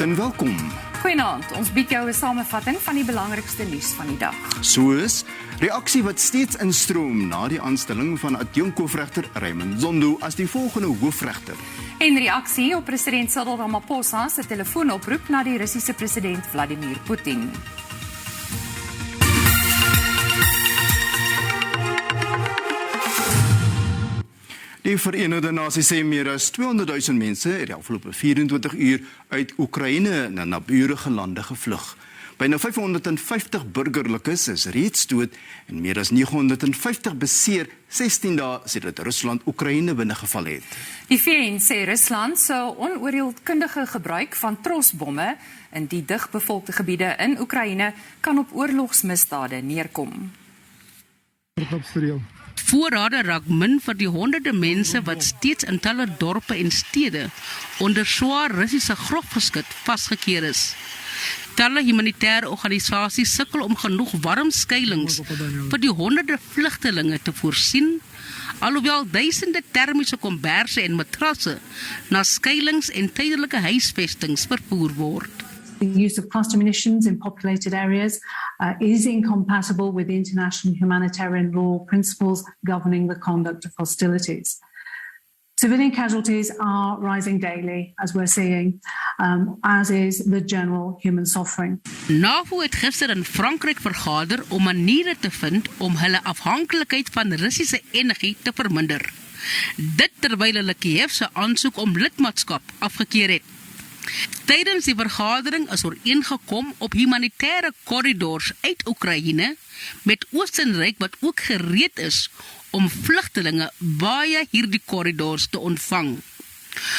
Goeienaand en welkom. Goeienaand, ons bied jou 'n samevatting van die belangrikste nuus van die dag. Soos reaksie wat steeds instroom na die aanstelling van adjunkhoofregter Raymond Zondo as die volgende hoofregter. En reaksie op president Cyril Ramaphosa se telefoonoproep na die Russiese president Vladimir Putin. Die Verenigde Nasies sê meer as 200.000 mense het die afgelope 24 uur uit Oekraïne na naburige lande gevlug. Byna 550 burgerlikes is reeds dood en meer as 950 beseer 16 dae sedit Rusland Oekraïne binnegeval het. Die VN sê Rusland se onoordeelkundige gebruik van trosbomme in die digbevolkte gebiede in Oekraïne kan op oorlogsmisdade neerkom. Voorrade raak min vir die honderde mense wat steeds in talle dorpe en stede onder swaar Russiese grofgeskut vasgekeer is. Talle humanitaire organisasies sukkel om genoeg warm skuilings vir die honderde vlugtelinge te voorsien, alhoewel duisende termiese komberse en matrasse na skuilings en tydelike huisvestings vervoer word. The use of cluster munitions in populated areas is incompatible with international humanitarian law principles governing the conduct of hostilities. Civilian casualties are rising daily, as we're seeing, as is the general human suffering. NAVO het gister in Frankryk vergader om maniere te vind om hulle afhanklikheid van Russiese energie te verminder. Dit terwyl hulle Kiev se aansoek om lidmaatskap afgekeur het. Tydens die vergadering is ooreengekom op humanitaire korridors uit Oekraïne met Oostenryk wat ook gereed is om vlugtelinge via hierdie korridors te ontvang.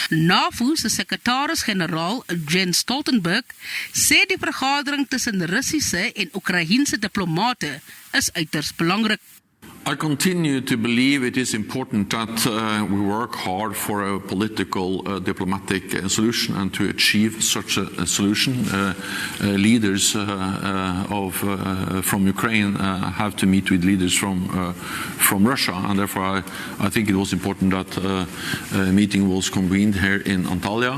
NAVO se sekretaris-generaal Jens Stoltenberg sê die vergadering tussen Russiese en Oekraïense diplomate is uiters belangrik. I continue to believe it is important that we work hard for a political diplomatic solution and to achieve such a solution. Leaders from Ukraine have to meet with leaders from Russia, and therefore I think it was important that a meeting was convened here in Antalya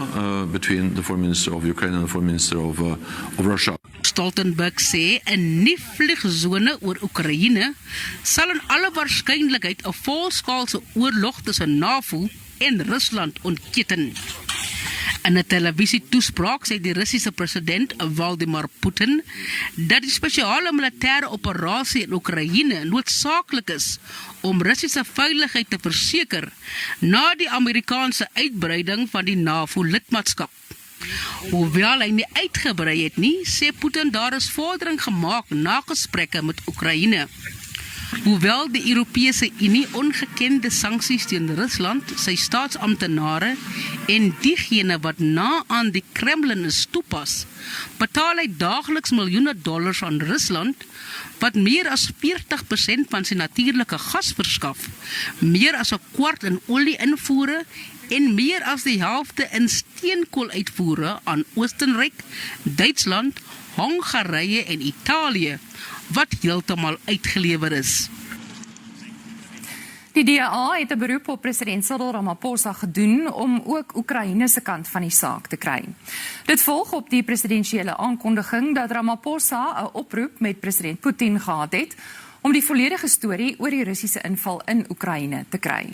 between the Foreign Minister of Ukraine and the Foreign Minister of Russia. Stoltenberg sê 'n nuwe vliegzone oor Oekraïne sal in alle waarskynlikheid 'n volskaalse oorlog tussen NAVO en Rusland ontketen. In 'n televisietoespraak sê die Russiese president Vladimir Putin dat die spesiale militêre operasie in Oekraïne noodsaaklik is om Russiese veiligheid te verseker na die Amerikaanse uitbreiding van die NAVO-lidmaatskap. Hoewel hy nie uitgebrei het nie, sê Putin daar is vordering gemaak na gesprekke met Oekraïne. Hoewel die Europese Unie ongekende sanksies teen Rusland, sy staatsamptenare en diegene wat na aan die Kremlin is toepas, betaal hy daagliks miljoene dollars aan Rusland, wat meer as 40% van sy natuurlike gas verskaf, meer as 1/4 in olie invoere en meer as die helfte in steenkool uitvoere aan Oostenryk, Duitsland, Hongarije en Italië, wat heeltemal uitgelewer is. Die DA het 'n beroep op president Cyril Ramaphosa gedoen om ook Oekraïne se kant van die saak te kry. Dit volg op die presidensiële aankondiging dat Ramaphosa 'n oproep met president Putin gehad het om die volledige storie oor die Russiese inval in Oekraïne te kry.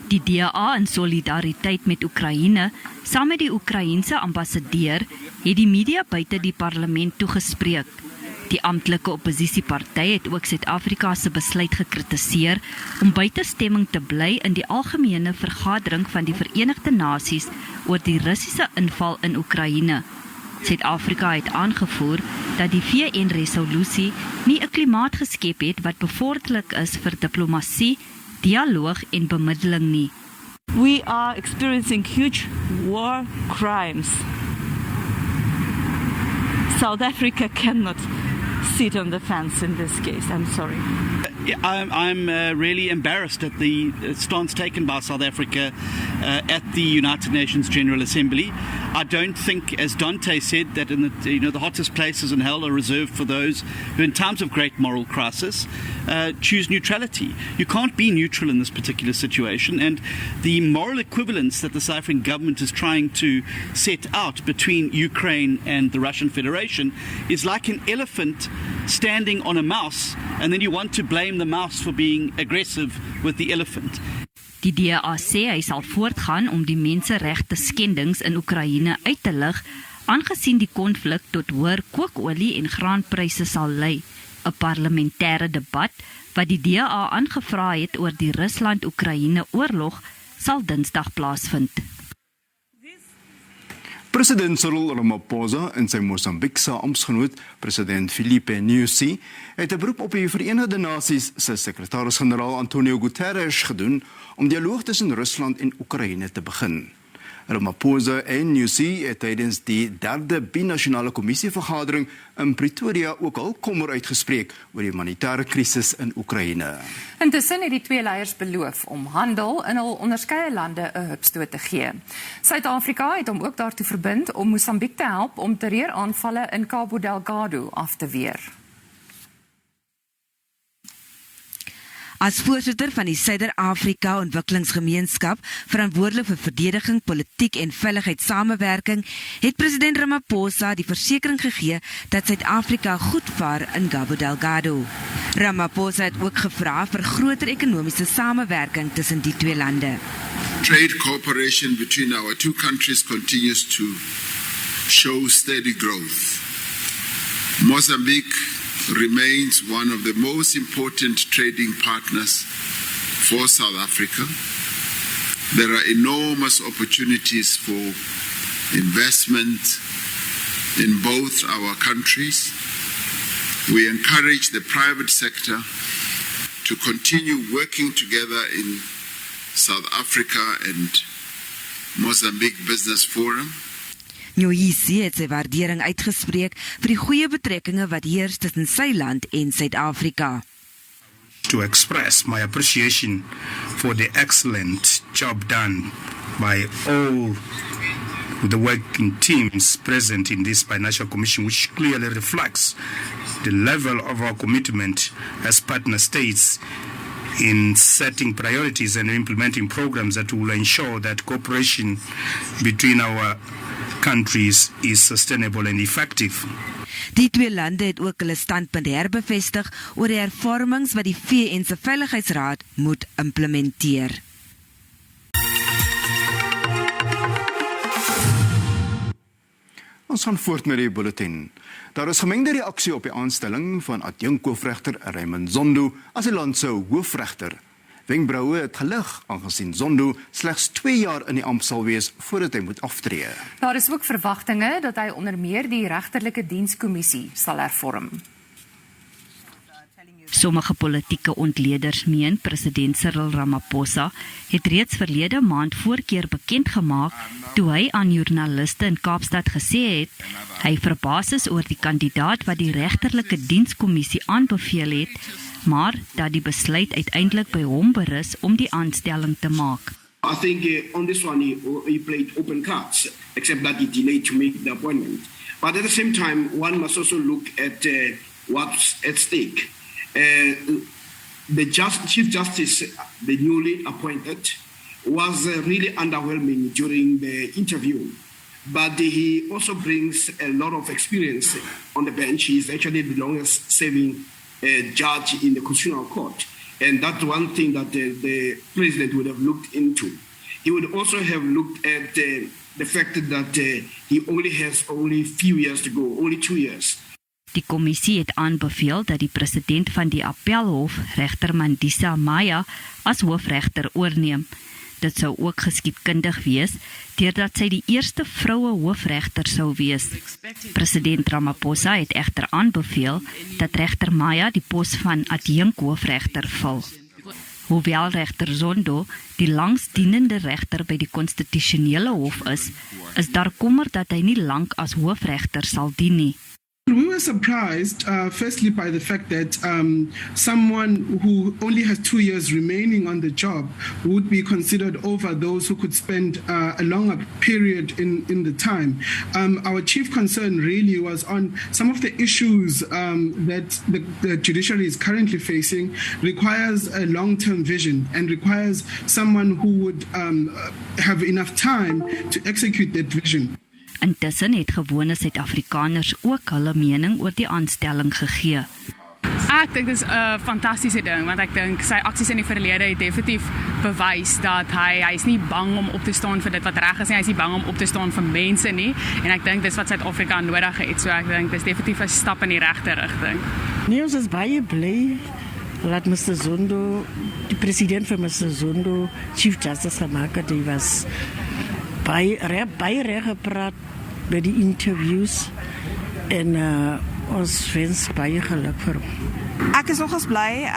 Die DA in solidariteit met Oekraïne, saam met die Oekraïense ambassadeur, het die media buite die parlement toegespreek. Die amptelike oppositieparty het ook Suid-Afrikaanse besluit gekritiseer om buitestemming te bly in die algemene vergadering van die Verenigde Nasies oor die Russiese inval in Oekraïne. Suid-Afrika het aangevoer dat die VN-resolusie nie 'n klimaat geskep het wat bevorderlik is vir diplomatie, dialoog en bemiddeling nie. We are experiencing huge war crimes. South Africa cannot sit on the fence in this case. I'm sorry. I'm really embarrassed at the stance taken by South Africa at the United Nations General Assembly. I don't think, as Dante said, that the hottest places in hell are reserved for those who, in times of great moral crisis, choose neutrality. You can't be neutral in this particular situation, and the moral equivalence that the South African government is trying to set out between Ukraine and the Russian Federation is like an elephant standing on a mouse, and then you want to blame the mouse for being aggressive with the elephant. Die DA sê hy sal voortgaan om die menseregte skendings in Oekraïne uit te lig, aangesien die konflik tot hoër kookolie en graanpryse sal lei. 'n Parlementêre debat wat die DA aangevra het oor die Rusland-Oekraïne oorlog sal Dinsdag plaasvind. President Cyril Ramaphosa en sy Mosambikse amptgenoot, president Filipe Nuus, het 'n beroep op die Verenigde Nasies se sekretaris-generaal Antonio Guterres gedoen om dialoog tussen Rusland en Oekraïne te begin. Ramaphosa en Nuus het tydens die 3de binasionale kommissievergadering in Pretoria ook al kommer uitgespreek oor die humanitêre krisis in Oekraïne. Intussen het die twee leiers beloof om handel in hul onderskeie lande 'n hupstoot te gee. Suid-Afrika het hom ook daartoe verbind om Mosambiek te help om terreuraanvalle in Cabo Delgado af te weer. As voorsitter van die Suider-Afrika Ontwikkelingsgemeenskap, verantwoordelik vir verdediging, politiek en veiligheidssamewerking, het president Ramaphosa die versekering gegee dat Suid-Afrika goed vaar in Cabo Delgado. Ramaphosa het ook gevra vir groter ekonomiese samewerking tussen die twee lande. Trade cooperation between our two countries continues to show steady growth. Mozambique remains one of the most important trading partners for South Africa. There are enormous opportunities for investment in both our countries. We encourage the private sector to continue working together in South Africa and Mozambique Business Forum. Nuus het sy waardering uitgespreek vir die goeie betrekkinge wat heers tussen sy land en Suid-Afrika. To express my appreciation for the excellent job done by all the working teams present in this Binational Commission, which clearly reflects the level of our commitment as partner states in setting priorities and implementing programs that will ensure that cooperation between our countries is sustainable and effective. Die twee lande het ook hulle standpunt herbevestig oor die hervormings wat die VN se Veiligheidsraad moet implementeer. Ons gaan voort met die bulletin. Daar is gemengde reaksie op die aanstelling van adjunkhoofregter Raymond Zondo as die land se hoofregter. Wenkbroue het gelig, aangesien Zondo slegs 2 jaar in die ampt sal wees voordat hy moet aftree. Daar is ook verwagtinge dat hy onder meer die regterlike dienskommissie sal hervorm. Sommige politieke ontleeders meen president Cyril Ramaphosa het reeds verlede maand voorkeer bekend gemaak toe hy aan joernaliste in Kaapstad gesê het hy verbaas is oor die kandidaat wat die regterlike dienskommissie aanbeveel het, maar dat die besluit uiteindelik by hom berus om die aanstelling te maak. I think on this one he played open cards, except that he delayed to make the appointment. But at the same time, one must also look at what's at stake. The Chief Justice, the newly appointed, was really underwhelming during the interview. But he also brings a lot of experience on the bench. He's actually the longest serving judge in the Constitutional Court. And that's one thing that the president would have looked into. He would also have looked at the fact that he only has only few years to go, only 2 years. Die kommissie het aanbeveel dat die president van die appelhof, regter Mandisa Maya, as hoofregter oorneem. Dit sou ook geskiedkundig wees, deurdat sy die eerste vroue hoofregter sou wees. President Ramaphosa het egter aanbeveel dat regter Maya die pos van adjunkhoofregter vul. Hoewel regter Zondo die langsdienende regter by die konstitusionele hof is daar kommer dat hy nie lank as hoofregter sal dien nie. we were surprised, firstly, by the fact that someone who only has 2 years remaining on the job would be considered over those who could spend a longer period in the time. Our chief concern really was on some of the issues that the judiciary is currently facing requires a long-term vision and requires someone who would have enough time to execute that vision. Intussen het gewone Suid-Afrikaners ook hulle mening oor die aanstelling gegee. Ek dink dit is 'n fantastiese ding, want ek dink sy aksies in die verlede het definitief bewys dat hy is nie bang om op te staan vir dit wat reg is nie, hy is nie bang om op te staan vir mense nie, en ek dink dis wat Suid-Afrika nodig het, so ek dink dis definitief 'n stap in die regte rigting. Nee, ons is baie bly dat Mr. Zondo, die president van Mr. Zondo, Chief Justice gemaakt het, die was baie reg gepraat bij die interviews en ons wens baie geluk vir hom. Ek is nogals bly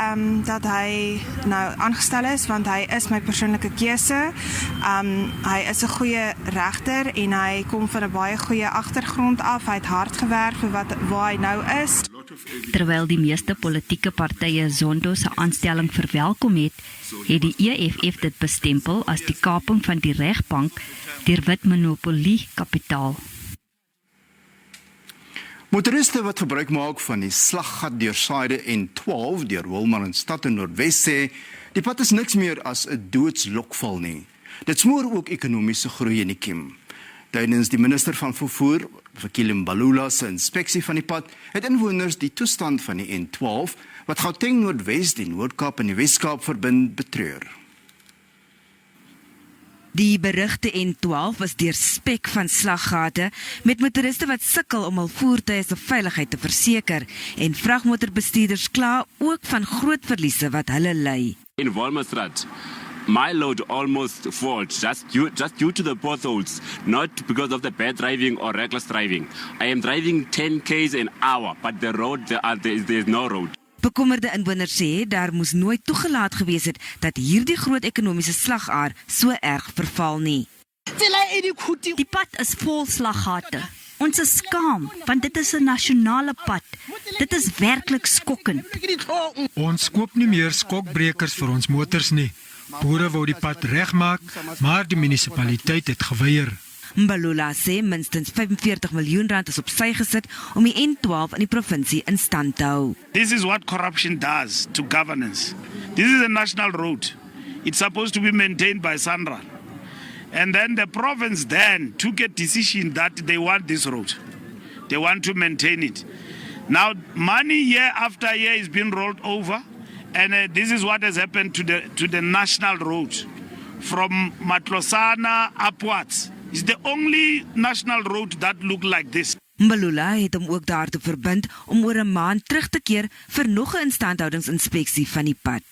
dat hy nou aangestel is, want hy is my persoonlike keuse. Hy is 'n goeie regter en hy kom van 'n baie goeie agtergrond af. Hy het hard gewerk vir waar hy nou is. Terwyl die meeste politieke partye Zondo se aanstelling verwelkom het die EFF dit bestempel as die kaping van die regbank deur wit monopolie kapitaal. Motoriste wat gebruik maak van die slaggat deursaide N12 deur Wilmaranstad in Noordwes sê, die pad is niks meer as 'n doodslokval nie. Dit smoor ook ekonomiese groei in die kiem. Tydens die minister van vervoer, Mbalula se inspeksie van die pad, het inwoners die toestand van die N12, wat Gauteng, Noordwes, die Noord-Kaap en die Wes-Kaap verbind, betreur. Die berigte N12 was deurspek van slaggate met motoriste wat sukkel om hul voertuie se veiligheid te verseker en vragmotorbestuurders kla ook van groot verliese wat hulle ly. In Wolmaranstad, my load almost failed just due to the potholes, not because of the bad driving or reckless driving. I am driving 10 km an hour, but the road there is no road. Bekommerde inwoners sê daar moes nooit toegelaat gewees het dat hierdie groot ekonomiese slagaar so erg verval nie. Die pad is vol slaggate. Ons is skaam, want dit is 'n nasionale pad. Dit is werklik skokkend. Ons koop nie meer skokbrekers vir ons motors nie. Boere wou die pad regmaak, maar die munisipaliteit het geweier. Mbalula sê minstens 45 miljoen rand is op sy gesit om die N12 in die provinsie in stand te hou. This is what corruption does to governance. This is a national road. It's supposed to be maintained by SANRAL. And then the province then took a decision that they want this road. They want to maintain it. Now, money year after year is being rolled over, and this is what has happened to the national road. From Matlosana upwards. It's the only national road that look like this. Mbalula het hom ook daartoe verbind om oor 'n maand terug te keer vir nog 'n instandhoudingsinspeksie van die pad.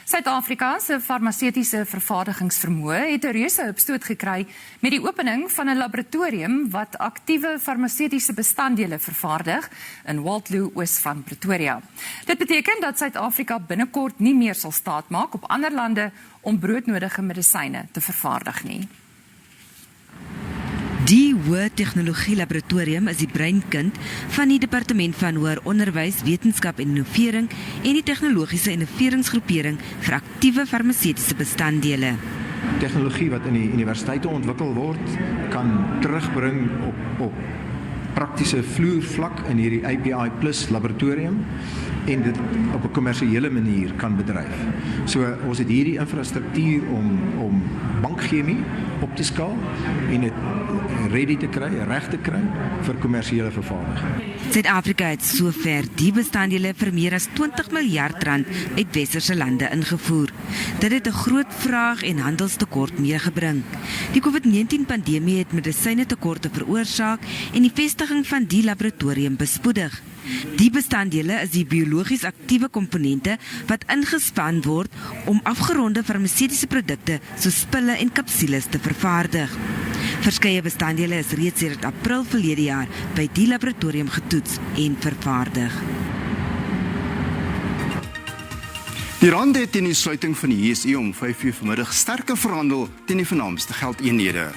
Suid-Afrika se farmaseutiese vervaardigingsvermoë het 'n reuse hupstoot gekry met die opening van 'n laboratorium wat aktiewe farmaseutiese bestanddele vervaardig in Waldloo oos van Pretoria. Dit beteken dat Suid-Afrika binnekort nie meer sal staatmaak op ander lande om broodnodige medisyne te vervaardig nie. Die Hoë Tegnologie Laboratorium is die breinkind van die Departement van Hoër Onderwys, Wetenskap en Innovering en die Tegnologiese Innoveringsgroepering vir aktiewe farmaseutiese bestanddele. Tegnologie wat in die universiteite ontwikkel word, kan terugbring op praktiese vloervlak in hierdie API Plus laboratorium en dit op 'n kommersiële manier kan bedryf. So ons het hierdie infrastruktuur om bankchemie op te skaal en dit ready te kry, reg te kry vir kommersiële vervaardiging. Suid-Afrika het sover die bestanddele vir meer as 20 miljard rand uit westerse lande ingevoer. Dit het 'n groot vraag en handelstekort meegebring. Die COVID-19-pandemie het medisyne tekorte veroorsaak en die vestiging van die laboratorium bespoedig. Die bestanddele is die biologies aktiewe komponente wat ingespan word om afgeronde farmaseutiese produkte soos pille en kapsules te vervaardig. Verskeie bestanddele is reeds sedert April verlede jaar by die laboratorium getoets en vervaardig. Die rand het teen die sluiting van die JSE om 5:00 vanmiddag sterker verhandel teen die vernaamste geldeenhede.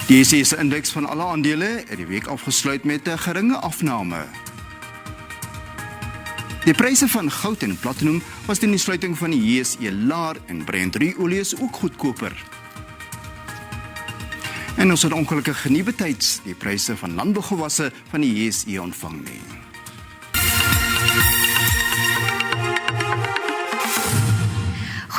Die JSE se indeks van alle aandele het die week afgesluit met 'n geringe afname. Die pryse van goud en platinum was teen die sluiting van die JSE laer en Brent-olie is ook goedkoper. En ons het ongelukkig nie betyds die pryse van landbougewasse van die JSE ontvang nie.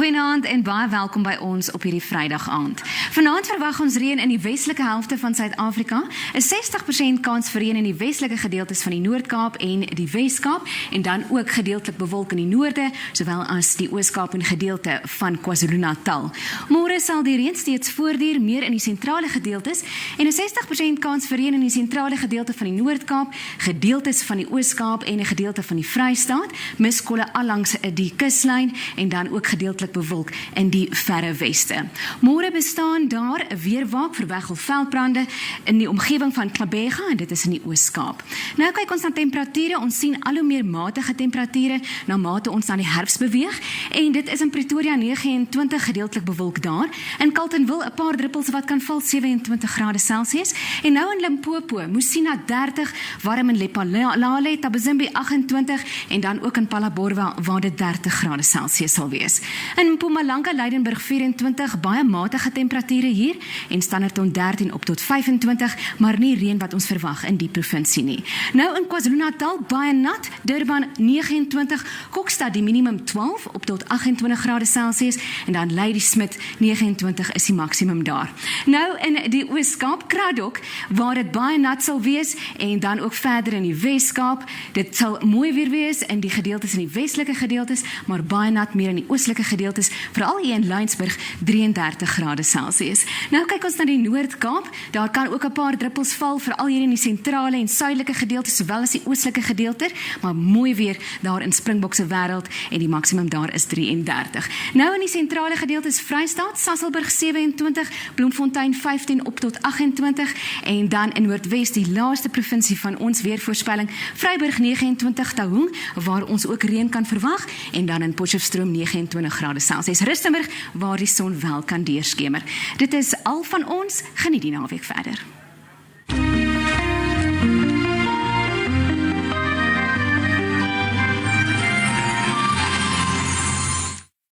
Goeienaand en baie welkom by ons op hierdie Vrydag aand. Vanaand verwag ons reën in die westelike helfte van Suid-Afrika, 'n 60% kans vir reën in die westelike gedeeltes van die Noord-Kaap en die Wes-Kaap en dan ook gedeeltelik bewolk in die noorde, sowel as die Oos-Kaap en gedeelte van KwaZulu-Natal. Môre sal die reën steeds voortduur meer in die sentrale gedeeltes en 'n 60% kans vir reën in die sentrale gedeelte van die Noord-Kaap, gedeeltes van die Oos-Kaap en 'n gedeelte van die Vrystaat, miskolle allangs die kuslyn en dan ook gedeeltelik bewolk in die verre weste. Môre bestaan daar 'n weerwaak vir weggelveldbrande in die omgewing van Klabega en dit is in die Oos-Kaap. Nou kyk ons na temperature, ons sien al hoe meer matige temperature na mate ons na die herfs beweeg en dit is in Pretoria 29 gedeeltelik bewolk daar, in Carletonville 'n paar druppels wat kan val 27 grade Celsius en nou in Limpopo, Musina 30, warm in Lephalale, Tabazimbi 28 en dan ook in Phalaborwa waar dit 30 grade Celsius sal wees. In Mpumalanga, Leidenburg 24, baie matige temperature hier en Standerton 13 op tot 25, maar nie reën wat ons verwag in die provinsie nie. Nou in KwaZulu-Natal, baie nat, Durban 29, Kokstad die minimum 12 op tot 28 grade Celsius en dan Ladysmith 29 is die maksimum daar. Nou in die Oos-Kaap, Kraddock, waar dit baie nat sal wees en dan ook verder in die Wes-Kaap, dit sal mooi weer wees in die gedeeltes in die westelike gedeeltes, maar baie nat meer in die oostelike gedeeltes, veral hier in Laingsburg 33 grade Celsius. Nou kyk ons na die Noord-Kaap, daar kan ook 'n paar druppels val, veral hier in die sentrale en suidelike gedeeltes, sowel as die oostelike gedeelte, maar mooi weer daar in Springbok se wêreld en die maksimum daar is 33. Nou in die sentrale gedeeltes Vrystaat, Sasolburg 27, Bloemfontein 15 op tot 28 en dan in Noordwes die laaste provinsie van ons weervoorspelling, Vryburg 29, Taung, waar ons ook reën kan verwag en dan in Potchefstroom 29 grade Celsius. Rustenburg waar die son wel kan deurskemer. Dit is al van ons, geniet die naweek verder.